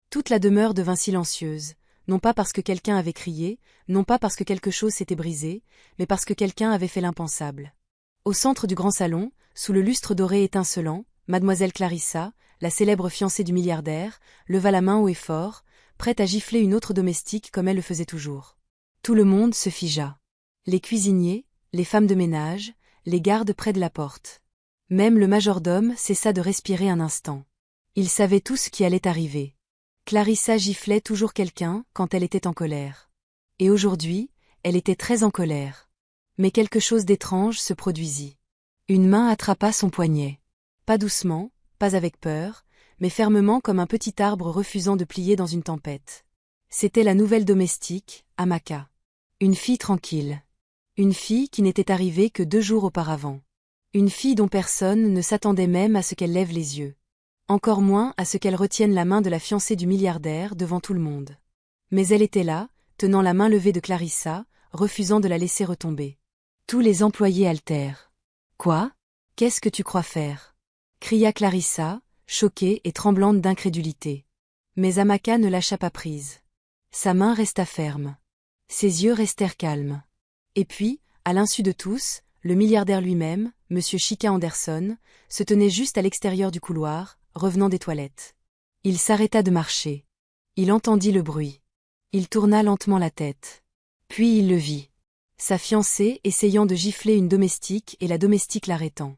Toute la demeure devint silencieuse, non pas parce que quelqu'un avait crié, non pas parce que quelque chose s'était brisé, mais parce que quelqu'un avait fait l'impensable. Au centre du grand salon, sous le lustre doré étincelant, mademoiselle Clarissa, la célèbre fiancée du milliardaire, leva la main haut et fort, prête à gifler une autre domestique comme elle le faisait toujours. Tout le monde se figea. Les cuisiniers, les femmes de ménage, les gardes près de la porte. Même le majordome cessa de respirer un instant. Ils savaient tout ce qui allait arriver. Clarissa giflait toujours quelqu'un quand elle était en colère. Et aujourd'hui, elle était très en colère. Mais quelque chose d'étrange se produisit. Une main attrapa son poignet. Pas doucement, pas avec peur, mais fermement comme un petit arbre refusant de plier dans une tempête. C'était la nouvelle domestique, Amaka. Une fille tranquille. Une fille qui n'était arrivée que 2 jours auparavant. Une fille dont personne ne s'attendait même à ce qu'elle lève les yeux. Encore moins à ce qu'elle retienne la main de la fiancée du milliardaire devant tout le monde. Mais elle était là, tenant la main levée de Clarissa, refusant de la laisser retomber. Tous les employés haltèrent. « Quoi ? Qu'est-ce que tu crois faire ?» cria Clarissa, choquée et tremblante d'incrédulité. Mais Amaka ne lâcha pas prise. Sa main resta ferme. Ses yeux restèrent calmes. Et puis, à l'insu de tous, le milliardaire lui-même, M. Chica Anderson, se tenait juste à l'extérieur du couloir, revenant des toilettes. Il s'arrêta de marcher. Il entendit le bruit. Il tourna lentement la tête. Puis il le vit. Sa fiancée essayant de gifler une domestique et la domestique l'arrêtant.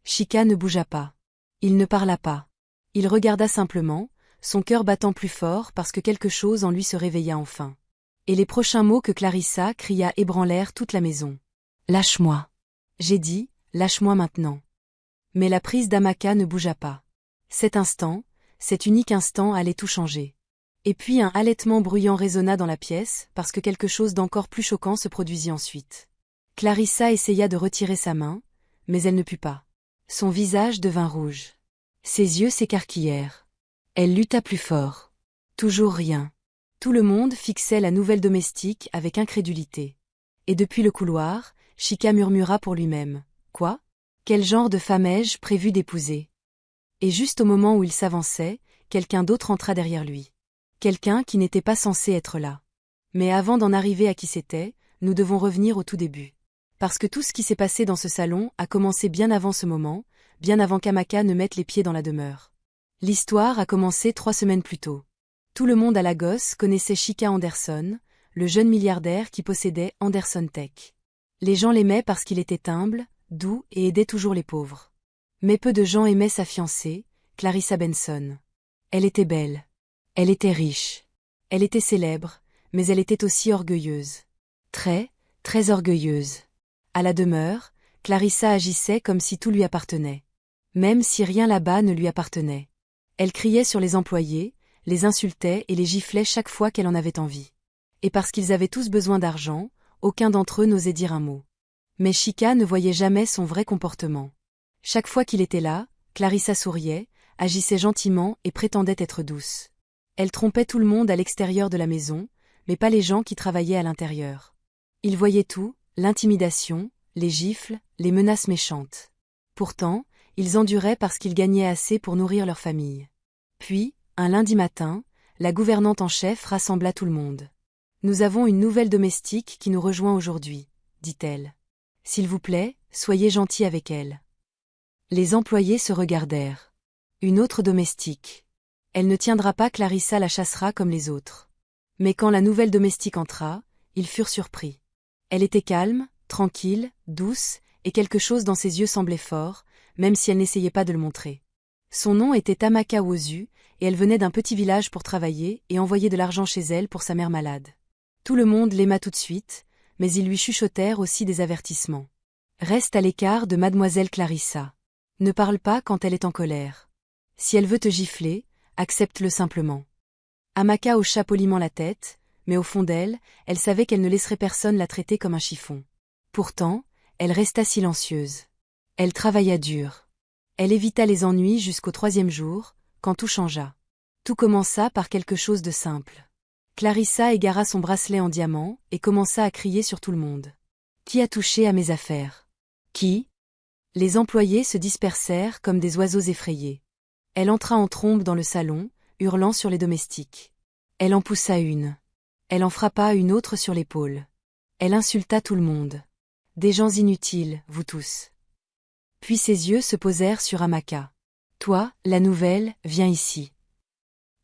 Chica ne bougea pas. Il ne parla pas. Il regarda simplement, son cœur battant plus fort parce que quelque chose en lui se réveilla enfin. Et les prochains mots que Clarissa cria ébranlèrent toute la maison. « Lâche-moi. » J'ai dit, lâche-moi maintenant. Mais la prise d'Amaka ne bougea pas. Cet instant, cet unique instant allait tout changer. Et puis un halètement bruyant résonna dans la pièce parce que quelque chose d'encore plus choquant se produisit ensuite. Clarissa essaya de retirer sa main, mais elle ne put pas. Son visage devint rouge. Ses yeux s'écarquillèrent. Elle lutta plus fort. Toujours rien. Tout le monde fixait la nouvelle domestique avec incrédulité. Et depuis le couloir, Chica murmura pour lui-même. « Quoi ? Quel genre de femme ai-je prévu d'épouser ?» Et juste au moment où il s'avançait, quelqu'un d'autre entra derrière lui. Quelqu'un qui n'était pas censé être là. Mais avant d'en arriver à qui c'était, nous devons revenir au tout début. Parce que tout ce qui s'est passé dans ce salon a commencé bien avant ce moment, bien avant qu'Amaka ne mette les pieds dans la demeure. L'histoire a commencé 3 semaines plus tôt. Tout le monde à Lagos connaissait Chica Anderson, le jeune milliardaire qui possédait Anderson Tech. Les gens l'aimaient parce qu'il était humble, doux et aidait toujours les pauvres. Mais peu de gens aimaient sa fiancée, Clarissa Benson. Elle était belle. Elle était riche. Elle était célèbre, mais elle était aussi orgueilleuse. Très, très orgueilleuse. À la demeure, Clarissa agissait comme si tout lui appartenait. Même si rien là-bas ne lui appartenait. Elle criait sur les employés, les insultait et les giflait chaque fois qu'elle en avait envie. Et parce qu'ils avaient tous besoin d'argent, aucun d'entre eux n'osait dire un mot. Mais Chica ne voyait jamais son vrai comportement. Chaque fois qu'il était là, Clarissa souriait, agissait gentiment et prétendait être douce. Elle trompait tout le monde à l'extérieur de la maison, mais pas les gens qui travaillaient à l'intérieur. Ils voyaient tout, l'intimidation, les gifles, les menaces méchantes. Pourtant, ils enduraient parce qu'ils gagnaient assez pour nourrir leur famille. Puis, un lundi matin, la gouvernante en chef rassembla tout le monde. « Nous avons une nouvelle domestique qui nous rejoint aujourd'hui, » dit-elle. « S'il vous plaît, soyez gentils avec elle. » Les employés se regardèrent. Une autre domestique. Elle ne tiendra pas, Clarissa la chassera comme les autres. Mais quand la nouvelle domestique entra, ils furent surpris. Elle était calme, tranquille, douce, et quelque chose dans ses yeux semblait fort, même si elle n'essayait pas de le montrer. Son nom était Amaka Wozu, et elle venait d'un petit village pour travailler et envoyer de l'argent chez elle pour sa mère malade. Tout le monde l'aima tout de suite, mais ils lui chuchotèrent aussi des avertissements. Reste à l'écart de mademoiselle Clarissa. Ne parle pas quand elle est en colère. Si elle veut te gifler, accepte-le simplement. Amaka hocha poliment la tête, mais au fond d'elle, elle savait qu'elle ne laisserait personne la traiter comme un chiffon. Pourtant, elle resta silencieuse. Elle travailla dur. Elle évita les ennuis jusqu'au 3e jour, quand tout changea. Tout commença par quelque chose de simple. Clarissa égara son bracelet en diamant et commença à crier sur tout le monde. « Qui a touché à mes affaires ? Qui ?» Les employés se dispersèrent comme des oiseaux effrayés. Elle entra en trombe dans le salon, hurlant sur les domestiques. Elle en poussa une. Elle en frappa une autre sur l'épaule. Elle insulta tout le monde. Des gens inutiles, vous tous. Puis ses yeux se posèrent sur Amaka. Toi, la nouvelle, viens ici.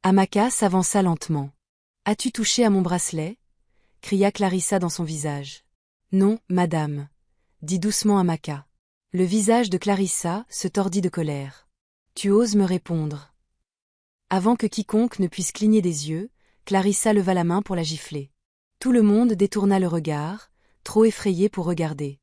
Amaka s'avança lentement. As-tu touché à mon bracelet? Cria Clarissa dans son visage. Non, madame, dit doucement Amaka. Le visage de Clarissa se tordit de colère. Tu oses me répondre? Avant que quiconque ne puisse cligner des yeux, Clarissa leva la main pour la gifler. Tout le monde détourna le regard, trop effrayé pour regarder.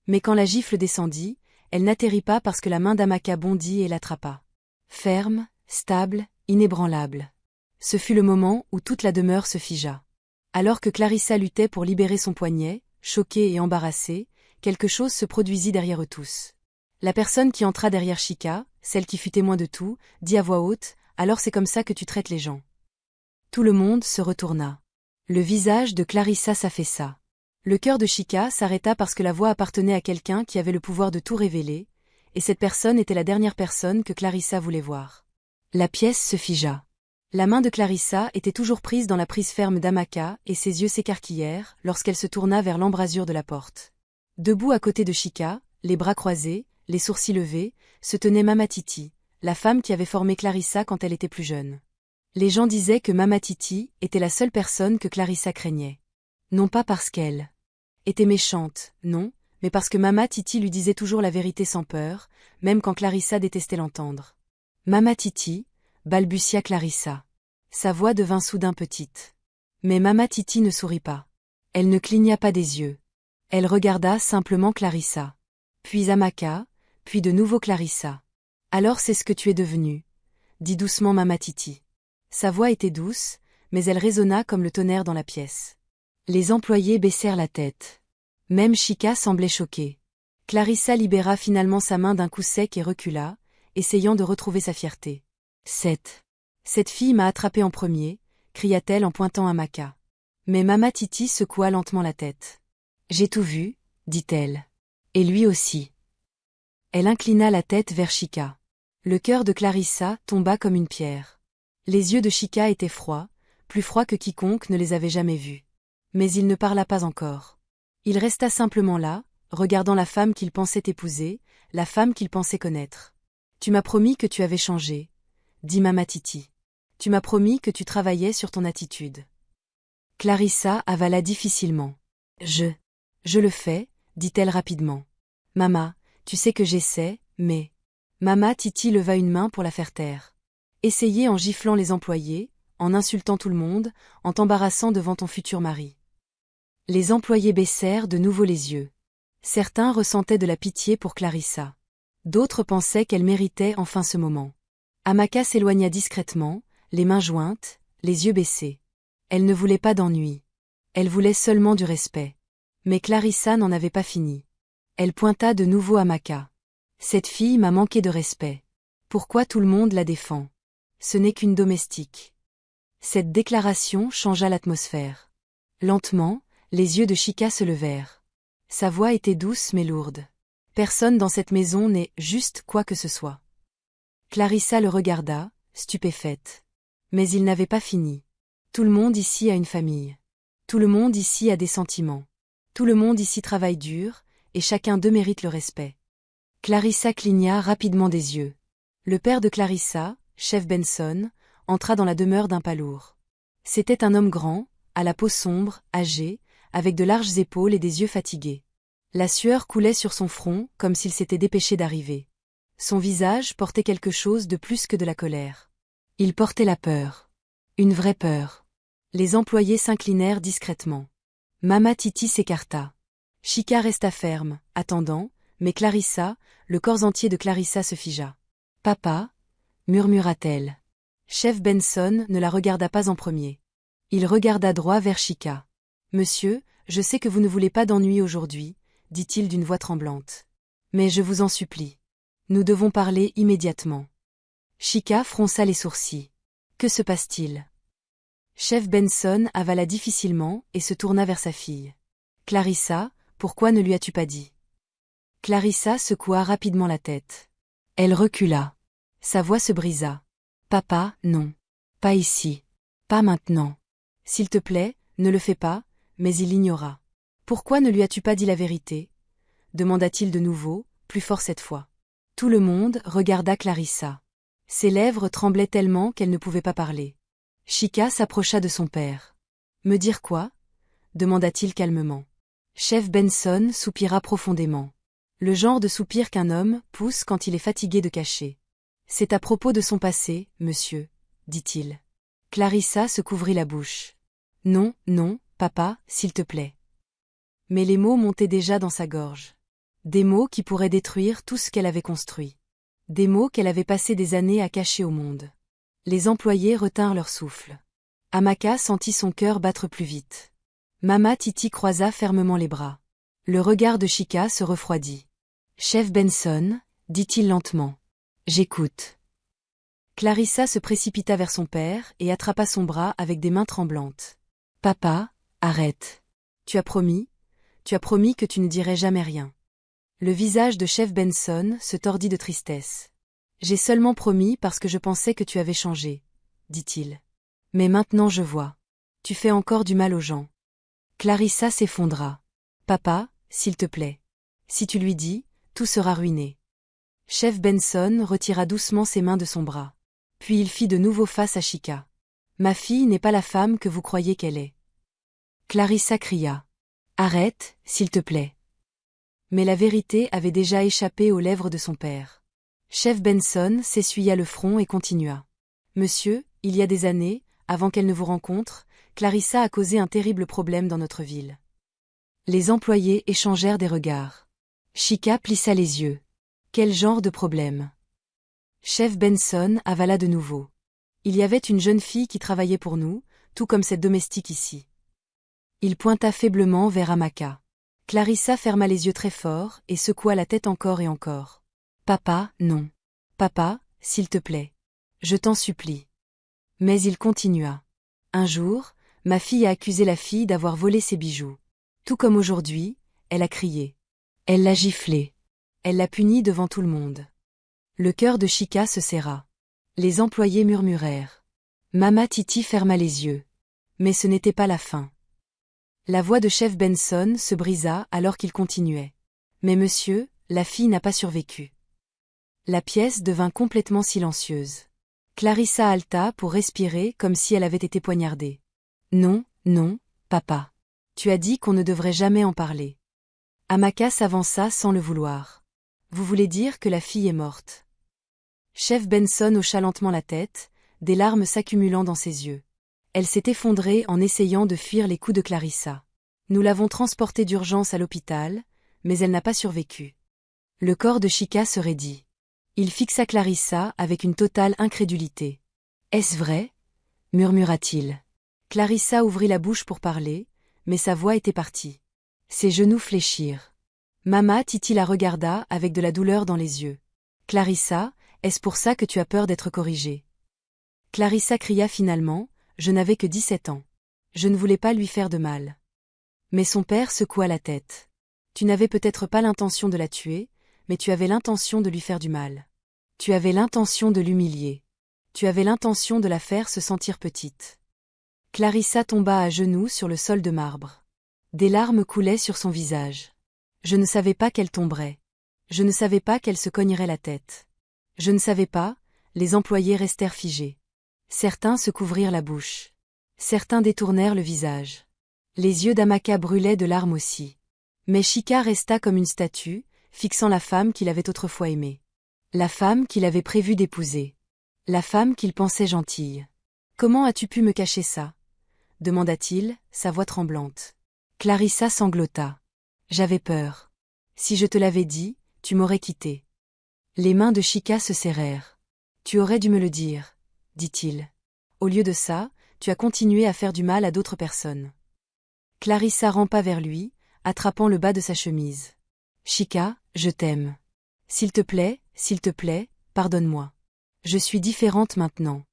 Mais quand la gifle descendit, elle n'atterrit pas parce que la main d'Amaka bondit et l'attrapa. Ferme, stable, inébranlable. Ce fut le moment où toute la demeure se figea. Alors que Clarissa luttait pour libérer son poignet, choquée et embarrassée, quelque chose se produisit derrière eux tous. La personne qui entra derrière Chika, celle qui fut témoin de tout, dit à voix haute, « Alors c'est comme ça que tu traites les gens. » Tout le monde se retourna. Le visage de Clarissa s'affaissa. Le cœur de Chika s'arrêta parce que la voix appartenait à quelqu'un qui avait le pouvoir de tout révéler, et cette personne était la dernière personne que Clarissa voulait voir. La pièce se figea. La main de Clarissa était toujours prise dans la prise ferme d'Amaka et ses yeux s'écarquillèrent lorsqu'elle se tourna vers l'embrasure de la porte. Debout à côté de Chika, les bras croisés, les sourcils levés, se tenait Mama Titi, la femme qui avait formé Clarissa quand elle était plus jeune. Les gens disaient que Mama Titi était la seule personne que Clarissa craignait. Non pas parce qu'elle était méchante, non, mais parce que Mama Titi lui disait toujours la vérité sans peur, même quand Clarissa détestait l'entendre. Mama Titi, balbutia Clarissa. Sa voix devint soudain petite. Mais Mama Titi ne sourit pas. Elle ne cligna pas des yeux. Elle regarda simplement Clarissa. Puis Amaka, puis de nouveau Clarissa. Alors c'est ce que tu es devenue, dit doucement Mama Titi. Sa voix était douce, mais elle résonna comme le tonnerre dans la pièce. Les employés baissèrent la tête. Même Chika semblait choquée. Clarissa libéra finalement sa main d'un coup sec et recula, essayant de retrouver sa fierté. Cette fille m'a attrapée en premier, cria-t-elle en pointant Amaka. Mais Mama Titi secoua lentement la tête. J'ai tout vu, dit-elle. Et lui aussi. Elle inclina la tête vers Chika. Le cœur de Clarissa tomba comme une pierre. Les yeux de Chika étaient froids, plus froids que quiconque ne les avait jamais vus. Mais il ne parla pas encore. Il resta simplement là, regardant la femme qu'il pensait épouser, la femme qu'il pensait connaître. Tu m'as promis que tu avais changé, dit Mama Titi. Tu m'as promis que tu travaillais sur ton attitude. Clarissa avala difficilement. Je le fais, dit-elle rapidement. Mama, tu sais que j'essaie, mais... Mama Titi leva une main pour la faire taire. Essayez en giflant les employés, en insultant tout le monde, en t'embarrassant devant ton futur mari. Les employés baissèrent de nouveau les yeux. Certains ressentaient de la pitié pour Clarissa. D'autres pensaient qu'elle méritait enfin ce moment. Amaka s'éloigna discrètement, les mains jointes, les yeux baissés. Elle ne voulait pas d'ennui. Elle voulait seulement du respect. Mais Clarissa n'en avait pas fini. Elle pointa de nouveau Amaka. Cette fille m'a manqué de respect. Pourquoi tout le monde la défend? Ce n'est qu'une domestique. Cette déclaration changea l'atmosphère. Lentement, les yeux de Chika se levèrent. Sa voix était douce mais lourde. Personne dans cette maison n'est juste quoi que ce soit. Clarissa le regarda, stupéfaite. Mais il n'avait pas fini. Tout le monde ici a une famille. Tout le monde ici a des sentiments. Tout le monde ici travaille dur, et chacun d'eux mérite le respect. Clarissa cligna rapidement des yeux. Le père de Clarissa, chef Benson, entra dans la demeure d'un pas lourd. C'était un homme grand, à la peau sombre, âgé, avec de larges épaules et des yeux fatigués. La sueur coulait sur son front comme s'il s'était dépêché d'arriver. Son visage portait quelque chose de plus que de la colère. Il portait la peur. Une vraie peur. Les employés s'inclinèrent discrètement. Mama Titi s'écarta. Chika resta ferme, attendant, mais Clarissa, le corps entier de Clarissa se figea. « Papa » murmura-t-elle. Chef Benson ne la regarda pas en premier. Il regarda droit vers Chika. « Monsieur, je sais que vous ne voulez pas d'ennui aujourd'hui, » dit-il d'une voix tremblante. « Mais je vous en supplie. Nous devons parler immédiatement. » Chika fronça les sourcils. « Que se passe-t-il » Chef Benson avala difficilement et se tourna vers sa fille. « Clarissa, pourquoi ne lui as-tu pas dit » Clarissa secoua rapidement la tête. Elle recula. Sa voix se brisa. « Papa, non. Pas ici. Pas maintenant. S'il te plaît, ne le fais pas, mais il l'ignora. Pourquoi ne lui as-tu pas dit la vérité? Demanda-t-il de nouveau, plus fort cette fois. Tout le monde regarda Clarissa. Ses lèvres tremblaient tellement qu'elle ne pouvait pas parler. Chika s'approcha de son père. Me dire quoi? Demanda-t-il calmement. Chef Benson soupira profondément. Le genre de soupir qu'un homme pousse quand il est fatigué de cacher. C'est à propos de son passé, monsieur, dit-il. Clarissa se couvrit la bouche. Non, non, papa, s'il te plaît. Mais les mots montaient déjà dans sa gorge. Des mots qui pourraient détruire tout ce qu'elle avait construit. Des mots qu'elle avait passé des années à cacher au monde. Les employés retinrent leur souffle. Amaka sentit son cœur battre plus vite. Mama Titi croisa fermement les bras. Le regard de Chika se refroidit. Chef Benson, dit-il lentement. J'écoute. Clarissa se précipita vers son père et attrapa son bras avec des mains tremblantes. Papa, arrête. Tu as promis que tu ne dirais jamais rien. Le visage de chef Benson se tordit de tristesse. J'ai seulement promis parce que je pensais que tu avais changé, dit-il. Mais maintenant je vois. Tu fais encore du mal aux gens. Clarissa s'effondra. Papa, s'il te plaît. Si tu lui dis, tout sera ruiné. Chef Benson retira doucement ses mains de son bras. Puis il fit de nouveau face à Chika. Ma fille n'est pas la femme que vous croyez qu'elle est. Clarissa cria. Arrête, s'il te plaît. Mais la vérité avait déjà échappé aux lèvres de son père. Chef Benson s'essuya le front et continua. Monsieur, il y a des années, avant qu'elle ne vous rencontre, Clarissa a causé un terrible problème dans notre ville. Les employés échangèrent des regards. Chika plissa les yeux. Quel genre de problème? Chef Benson avala de nouveau. Il y avait une jeune fille qui travaillait pour nous, tout comme cette domestique ici. Il pointa faiblement vers Amaka. Clarissa ferma les yeux très fort et secoua la tête encore et encore. Papa, non. Papa, s'il te plaît. Je t'en supplie. Mais il continua. Un jour, ma fille a accusé la fille d'avoir volé ses bijoux. Tout comme aujourd'hui, elle a crié. Elle l'a giflé. Elle l'a puni devant tout le monde. Le cœur de Chika se serra. Les employés murmurèrent. Mama Titi ferma les yeux. Mais ce n'était pas la fin. La voix de chef Benson se brisa alors qu'il continuait. Mais monsieur, la fille n'a pas survécu. La pièce devint complètement silencieuse. Clarissa halta pour respirer comme si elle avait été poignardée. Non, non, papa. Tu as dit qu'on ne devrait jamais en parler. Amaka s'avança sans le vouloir. Vous voulez dire que la fille est morte? Chef Benson hocha lentement la tête, des larmes s'accumulant dans ses yeux. Elle s'est effondrée en essayant de fuir les coups de Clarissa. Nous l'avons transportée d'urgence à l'hôpital, mais elle n'a pas survécu. Le corps de Chika se raidit. Il fixa Clarissa avec une totale incrédulité. Est-ce vrai? Murmura-t-il. Clarissa ouvrit la bouche pour parler, mais sa voix était partie. Ses genoux fléchirent. Mama Titi la regarda avec de la douleur dans les yeux. Clarissa, est-ce pour ça que tu as peur d'être corrigée? Clarissa cria finalement. Je n'avais que 17 ans. Je ne voulais pas lui faire de mal. Mais son père secoua la tête. Tu n'avais peut-être pas l'intention de la tuer, mais tu avais l'intention de lui faire du mal. Tu avais l'intention de l'humilier. Tu avais l'intention de la faire se sentir petite. Clarissa tomba à genoux sur le sol de marbre. Des larmes coulaient sur son visage. Je ne savais pas qu'elle tomberait. Je ne savais pas qu'elle se cognerait la tête. Je ne savais pas, les employés restèrent figés. Certains se couvrirent la bouche. Certains détournèrent le visage. Les yeux d'Amaka brûlaient de larmes aussi. Mais Chika resta comme une statue, fixant la femme qu'il avait autrefois aimée. La femme qu'il avait prévu d'épouser. La femme qu'il pensait gentille. Comment as-tu pu me cacher ça? Demanda-t-il, sa voix tremblante. Clarissa sanglota. J'avais peur. Si je te l'avais dit, tu m'aurais quitté. Les mains de Chika se serrèrent. Tu aurais dû me le dire, dit-il. Au lieu de ça, tu as continué à faire du mal à d'autres personnes. Clarissa rampa vers lui, attrapant le bas de sa chemise. Chika, je t'aime. S'il te plaît, pardonne-moi. Je suis différente maintenant.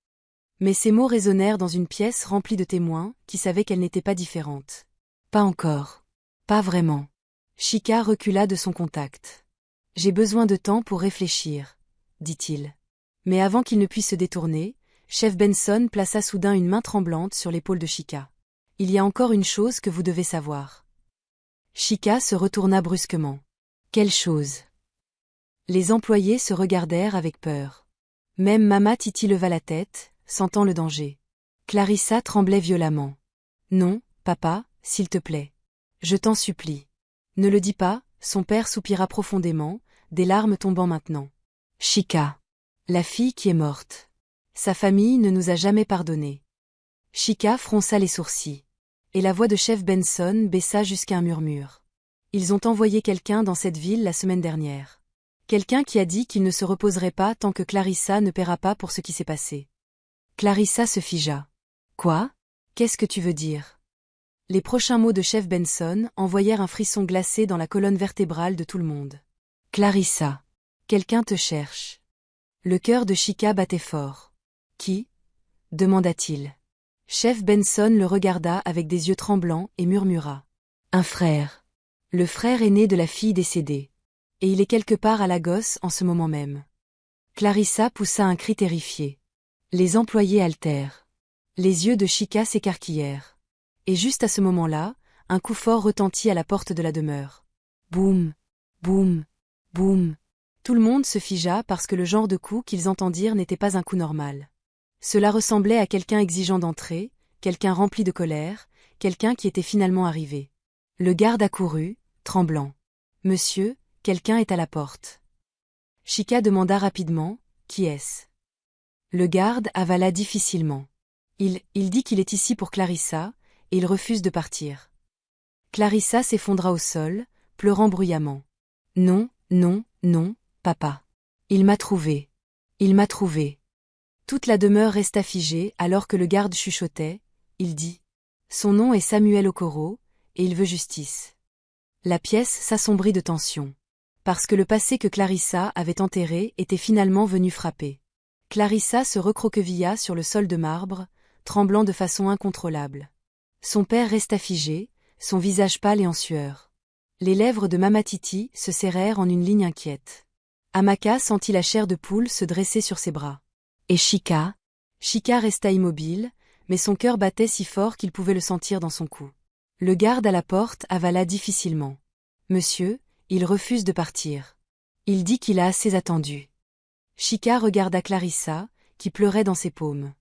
Mais ces mots résonnèrent dans une pièce remplie de témoins qui savaient qu'elle n'était pas différente. Pas encore. Pas vraiment. Chika recula de son contact. J'ai besoin de temps pour réfléchir, dit-il. Mais avant qu'il ne puisse se détourner, Chef Benson plaça soudain une main tremblante sur l'épaule de Chica. Il y a encore une chose que vous devez savoir. Chica se retourna brusquement. Quelle chose? Les employés se regardèrent avec peur. Même Mama Titi leva la tête, sentant le danger. Clarissa tremblait violemment. Non, papa, s'il te plaît. Je t'en supplie. Ne le dis pas, son père soupira profondément, des larmes tombant maintenant. Chica. La fille qui est morte. Sa famille ne nous a jamais pardonné. Chica fronça les sourcils. Et la voix de chef Benson baissa jusqu'à un murmure. Ils ont envoyé quelqu'un dans cette ville la semaine dernière. Quelqu'un qui a dit qu'il ne se reposerait pas tant que Clarissa ne paiera pas pour ce qui s'est passé. Clarissa se figea. Quoi? Qu'est-ce que tu veux dire? Les prochains mots de chef Benson envoyèrent un frisson glacé dans la colonne vertébrale de tout le monde. Clarissa. Quelqu'un te cherche. Le cœur de Chica battait fort. Qui? Demanda-t-il. Chef Benson le regarda avec des yeux tremblants et murmura. Un frère. Le frère aîné de la fille décédée. Et il est quelque part à Lagos en ce moment même. Clarissa poussa un cri terrifié. Les employés haltèrent. Les yeux de Chica s'écarquillèrent. Et juste à ce moment-là, un coup fort retentit à la porte de la demeure. Boum, boum, boum. Tout le monde se figea parce que le genre de coup qu'ils entendirent n'était pas un coup normal. Cela ressemblait à quelqu'un exigeant d'entrer, quelqu'un rempli de colère, quelqu'un qui était finalement arrivé. Le garde accourut, tremblant. Monsieur, quelqu'un est à la porte. Chica demanda rapidement, qui est-ce? Le garde avala difficilement. Il dit qu'il est ici pour Clarissa, et il refuse de partir. Clarissa s'effondra au sol, pleurant bruyamment. Non, non, non, papa. Il m'a trouvé. Il m'a trouvé. Toute la demeure resta figée alors que le garde chuchotait, il dit. Son nom est Samuel Okoro, et il veut justice. La pièce s'assombrit de tension. Parce que le passé que Clarissa avait enterré était finalement venu frapper. Clarissa se recroquevilla sur le sol de marbre, tremblant de façon incontrôlable. Son père resta figé, son visage pâle et en sueur. Les lèvres de Mama Titi se serrèrent en une ligne inquiète. Amaka sentit la chair de poule se dresser sur ses bras. Et Chica? Chica resta immobile, mais son cœur battait si fort qu'il pouvait le sentir dans son cou. Le garde à la porte avala difficilement. Monsieur, il refuse de partir. Il dit qu'il a assez attendu. Chica regarda Clarissa, qui pleurait dans ses paumes.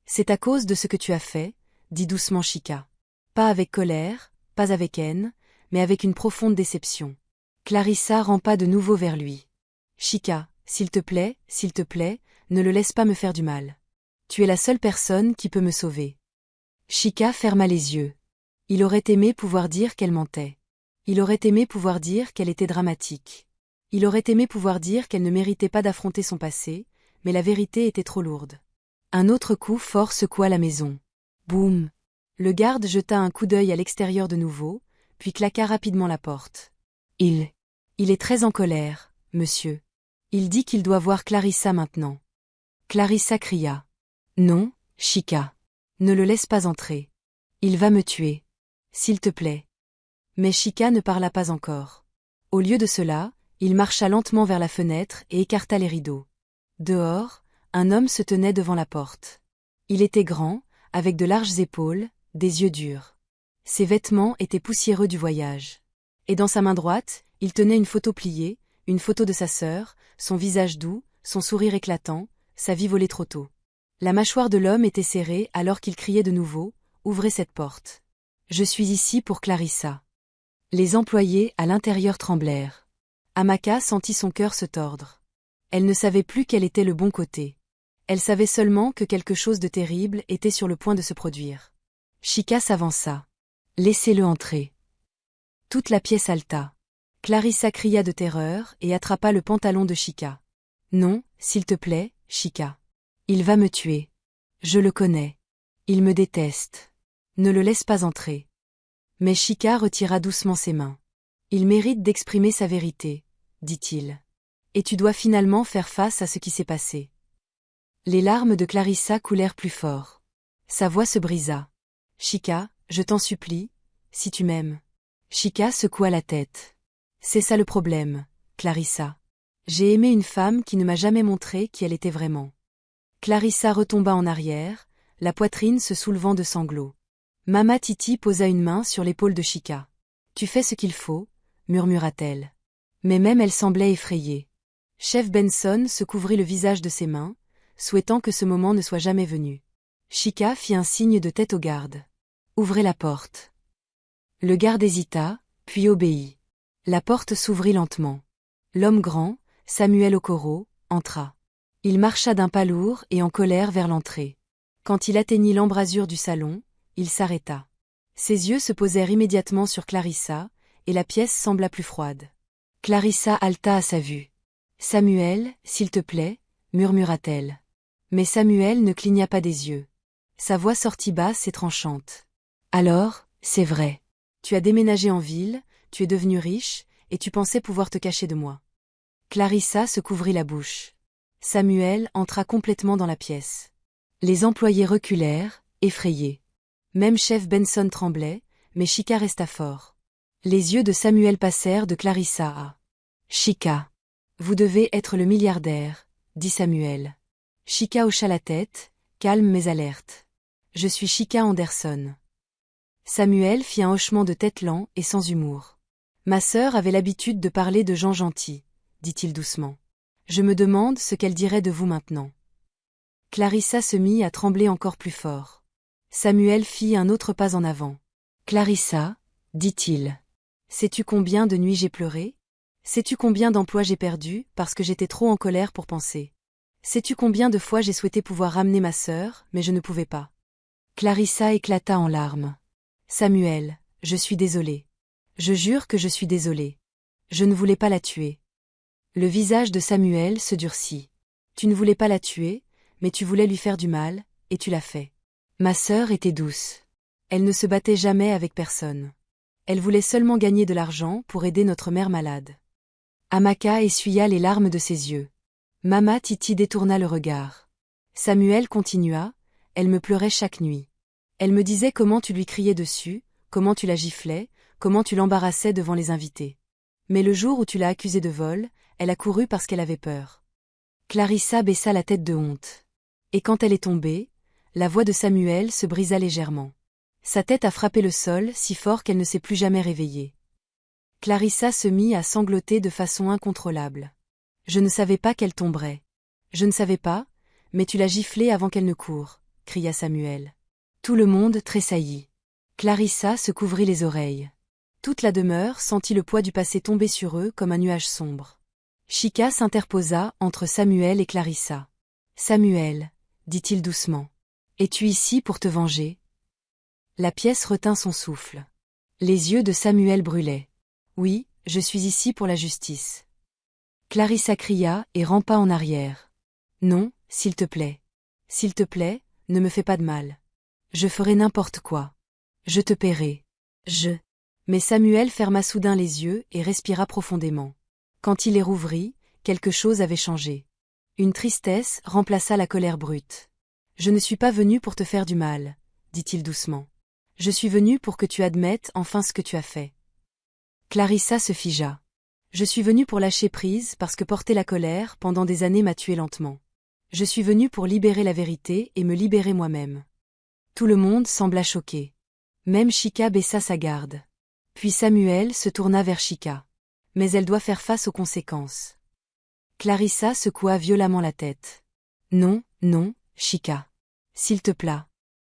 C'est à cause de ce que tu as fait, dit doucement Chica. Pas avec colère, pas avec haine, mais avec une profonde déception. Clarissa rampa de nouveau vers lui. Chica, s'il te plaît, ne le laisse pas me faire du mal. Tu es la seule personne qui peut me sauver. Chica ferma les yeux. Il aurait aimé pouvoir dire qu'elle mentait. Il aurait aimé pouvoir dire qu'elle était dramatique. Il aurait aimé pouvoir dire qu'elle ne méritait pas d'affronter son passé, mais la vérité était trop lourde. Un autre coup fort secoua la maison. Boum! Le garde jeta un coup d'œil à l'extérieur de nouveau, puis claqua rapidement la porte. Il est très en colère, monsieur. Il dit qu'il doit voir Clarissa maintenant. Clarissa cria. Non, Chica. Ne le laisse pas entrer. Il va me tuer. S'il te plaît. Mais Chica ne parla pas encore. Au lieu de cela, il marcha lentement vers la fenêtre et écarta les rideaux. Dehors, un homme se tenait devant la porte. Il était grand, avec de larges épaules, des yeux durs. Ses vêtements étaient poussiéreux du voyage. Et dans sa main droite, il tenait une photo pliée, une photo de sa sœur, son visage doux, son sourire éclatant, sa vie volée trop tôt. La mâchoire de l'homme était serrée alors qu'il criait de nouveau, « Ouvrez cette porte. Je suis ici pour Clarissa. » Les employés à l'intérieur tremblèrent. Amaka sentit son cœur se tordre. Elle ne savait plus quel était le bon côté. Elle savait seulement que quelque chose de terrible était sur le point de se produire. Chica s'avança. « Laissez-le entrer. » Toute la pièce haleta. Clarissa cria de terreur et attrapa le pantalon de Chica. « Non, s'il te plaît, Chica. Il va me tuer. Je le connais. Il me déteste. Ne le laisse pas entrer. » Mais Chica retira doucement ses mains. « Il mérite d'exprimer sa vérité, » dit-il. « Et tu dois finalement faire face à ce qui s'est passé. » Les larmes de Clarissa coulèrent plus fort. Sa voix se brisa. « Chica, je t'en supplie, si tu m'aimes. » Chica secoua la tête. « C'est ça le problème, Clarissa. J'ai aimé une femme qui ne m'a jamais montré qui elle était vraiment. » Clarissa retomba en arrière, la poitrine se soulevant de sanglots. Mama Titi posa une main sur l'épaule de Chika. « Tu fais ce qu'il faut, » murmura-t-elle. Mais même elle semblait effrayée. Chef Benson se couvrit le visage de ses mains, souhaitant que ce moment ne soit jamais venu. Chika fit un signe de tête au garde. « Ouvrez la porte. » Le garde hésita, puis obéit. La porte s'ouvrit lentement. L'homme grand, Samuel Okoro, entra. Il marcha d'un pas lourd et en colère vers l'entrée. Quand il atteignit l'embrasure du salon, il s'arrêta. Ses yeux se posèrent immédiatement sur Clarissa, et la pièce sembla plus froide. Clarissa haleta à sa vue. « Samuel, s'il te plaît, » murmura-t-elle. Mais Samuel ne cligna pas des yeux. Sa voix sortit basse et tranchante. « Alors, c'est vrai. Tu as déménagé en ville, tu es devenu riche, et tu pensais pouvoir te cacher de moi. » Clarissa se couvrit la bouche. Samuel entra complètement dans la pièce. Les employés reculèrent, effrayés. Même chef Benson tremblait, mais Chika resta fort. Les yeux de Samuel passèrent de Clarissa à Chika. « Vous devez être le milliardaire, » dit Samuel. Chika hocha la tête, calme mais alerte. « Je suis Chika Anderson. » Samuel fit un hochement de tête lent et sans humour. « Ma sœur avait l'habitude de parler de gens gentils, » dit-il doucement. « Je me demande ce qu'elle dirait de vous maintenant. » Clarissa se mit à trembler encore plus fort. Samuel fit un autre pas en avant. « Clarissa, » dit-il. « Sais-tu combien de nuits j'ai pleuré? Sais-tu combien d'emplois j'ai perdus parce que j'étais trop en colère pour penser? Sais-tu combien de fois j'ai souhaité pouvoir ramener ma sœur, mais je ne pouvais pas? » Clarissa éclata en larmes. « Samuel, je suis désolée. Je jure que je suis désolée. Je ne voulais pas la tuer. » Le visage de Samuel se durcit. « Tu ne voulais pas la tuer, mais tu voulais lui faire du mal, et tu l'as fait. Ma sœur était douce. Elle ne se battait jamais avec personne. Elle voulait seulement gagner de l'argent pour aider notre mère malade. » Amaka essuya les larmes de ses yeux. Mama Titi détourna le regard. Samuel continua, « Elle me pleurait chaque nuit. Elle me disait comment tu lui criais dessus, comment tu la giflais, comment tu l'embarrassais devant les invités. Mais le jour où tu l'as accusée de vol, elle a couru parce qu'elle avait peur. » Clarissa baissa la tête de honte. Et quand elle est tombée, la voix de Samuel se brisa légèrement. Sa tête a frappé le sol si fort qu'elle ne s'est plus jamais réveillée. Clarissa se mit à sangloter de façon incontrôlable. « Je ne savais pas qu'elle tomberait. Je ne savais pas, mais tu l'as giflée avant qu'elle ne coure, » cria Samuel. Tout le monde tressaillit. Clarissa se couvrit les oreilles. Toute la demeure sentit le poids du passé tomber sur eux comme un nuage sombre. Chika s'interposa entre Samuel et Clarissa. « Samuel, » dit-il doucement. « Es-tu ici pour te venger ?» La pièce retint son souffle. Les yeux de Samuel brûlaient. « Oui, je suis ici pour la justice. » Clarissa cria et rampa en arrière. « Non, s'il te plaît. S'il te plaît, ne me fais pas de mal. Je ferai n'importe quoi. Je te paierai. Je... » Mais Samuel ferma soudain les yeux et respira profondément. Quand il les rouvrit, quelque chose avait changé. Une tristesse remplaça la colère brute. « Je ne suis pas venu pour te faire du mal, » dit-il doucement. « Je suis venu pour que tu admettes enfin ce que tu as fait. » Clarissa se figea. « Je suis venu pour lâcher prise parce que porter la colère pendant des années m'a tué lentement. Je suis venu pour libérer la vérité et me libérer moi-même. » Tout le monde sembla choqué. Même Chika baissa sa garde. Puis Samuel se tourna vers Chika. « Mais elle doit faire face aux conséquences. » Clarissa secoua violemment la tête. « Non, non, Chika. S'il te plaît.